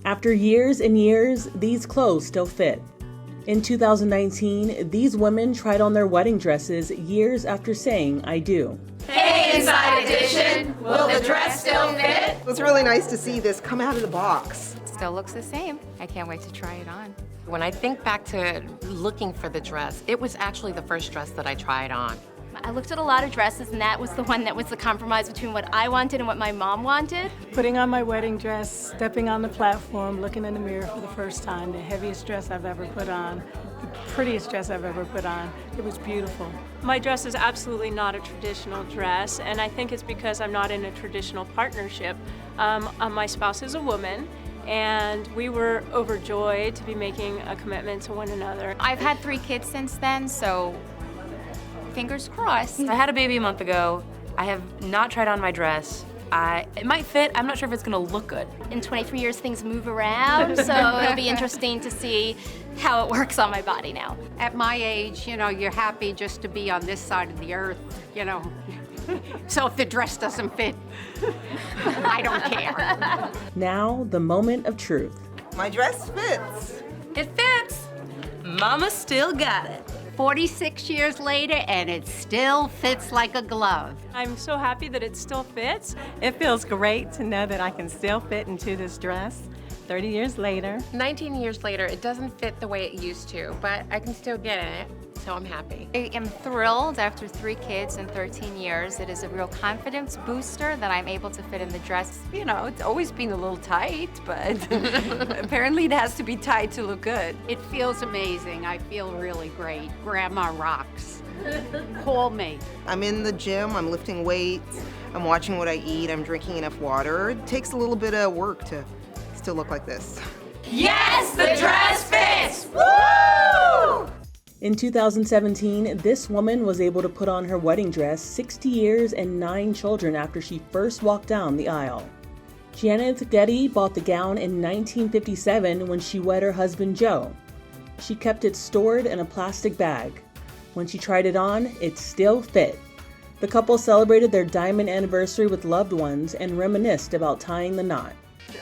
After years and years, these clothes still fit. In 2019, these women tried on their wedding dresses years after saying, "I do." Hey, Inside Edition, will the dress still fit? It was really nice to see this come out of the box. Still looks the same. I can't wait to try it on. When I think back to looking for the dress, it was actually the first dress that I tried on. I looked at a lot of dresses, and that was the one that was the compromise between what I wanted and what my mom wanted. Putting on my wedding dress, stepping on the platform, looking in the mirror for the first time, the heaviest dress I've ever put on, the prettiest dress I've ever put on. It was beautiful. My dress is absolutely not a traditional dress, and I think it's because I'm not in a traditional partnership. My spouse is a woman, and we were overjoyed to be making a commitment to one another. I've had 3 kids since then, so fingers crossed. I had a baby a month ago. I have not tried on my dress. It might fit. I'm not sure if it's gonna look good. In 23 years, things move around, so it'll be interesting to see how it works on my body now. At my age, you're happy just to be on this side of the earth, So if the dress doesn't fit, I don't care. Now, the moment of truth. My dress fits. It fits. Mama still got it. 46 years later, and it still fits like a glove. I'm so happy that it still fits. It feels great to know that I can still fit into this dress 30 years later. 19 years later, it doesn't fit the way it used to, but I can still get in it, so I'm happy. I am thrilled after 3 kids and 13 years. It is a real confidence booster that I'm able to fit in the dress. It's always been a little tight, but apparently it has to be tight to look good. It feels amazing. I feel really great. Grandma rocks. Call me. I'm in the gym, I'm lifting weights, I'm watching what I eat, I'm drinking enough water. It takes a little bit of work to still look like this. Yes, the dress fits! Woo! In 2017, this woman was able to put on her wedding dress 60 years and 9 children after she first walked down the aisle. Janet Getty bought the gown in 1957 when she wed her husband Joe. She kept it stored in a plastic bag. When she tried it on, it still fit. The couple celebrated their diamond anniversary with loved ones and reminisced about tying the knot.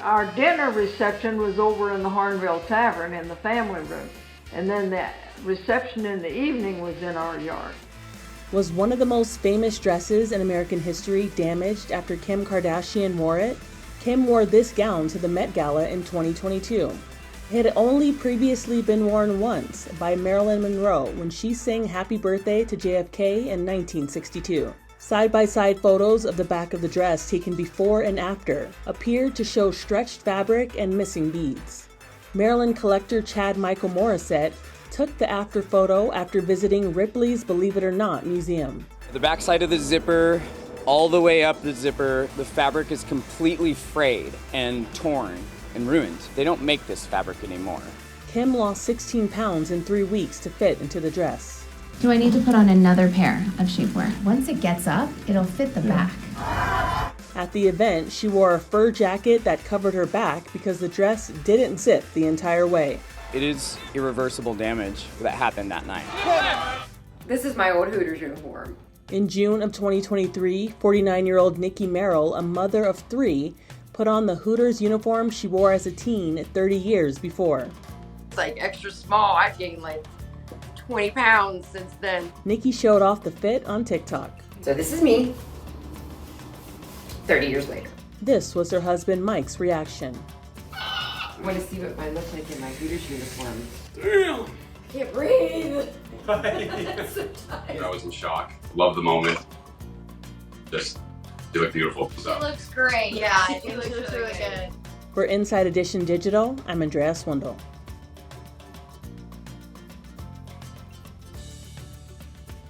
Our dinner reception was over in the Hornville Tavern in the family room, and then the reception in the evening was in our yard. Was one of the most famous dresses in American history damaged after Kim Kardashian wore it? Kim wore this gown to the Met Gala in 2022. It had only previously been worn once by Marilyn Monroe when she sang Happy Birthday to JFK in 1962. Side-by-side photos of the back of the dress taken before and after appeared to show stretched fabric and missing beads. Maryland collector Chad Michael Morissette took the after photo after visiting Ripley's Believe It or Not museum. The backside of the zipper, all the way up the zipper, the fabric is completely frayed and torn and ruined. They don't make this fabric anymore. Kim lost 16 pounds in 3 weeks to fit into the dress. Do I need to put on another pair of shapewear? Once it gets up, it'll fit the back. At the event, she wore a fur jacket that covered her back because the dress didn't zip the entire way. It is irreversible damage that happened that night. This is my old Hooters uniform. In June of 2023, 49-year-old Nikki Merrill, a mother of 3, put on the Hooters uniform she wore as a teen 30 years before. It's like extra small. I've gained like 20 pounds since then. Nikki showed off the fit on TikTok. So this is me, 30 years later. This was her husband Mike's reaction. I want to see what I look like in my Hooters uniform. Damn! I can't breathe. I was in shock. Love the moment. Just, you look beautiful. So. It looks great. Yeah, it looks really good. For Inside Edition Digital, I'm Andrea Swindall.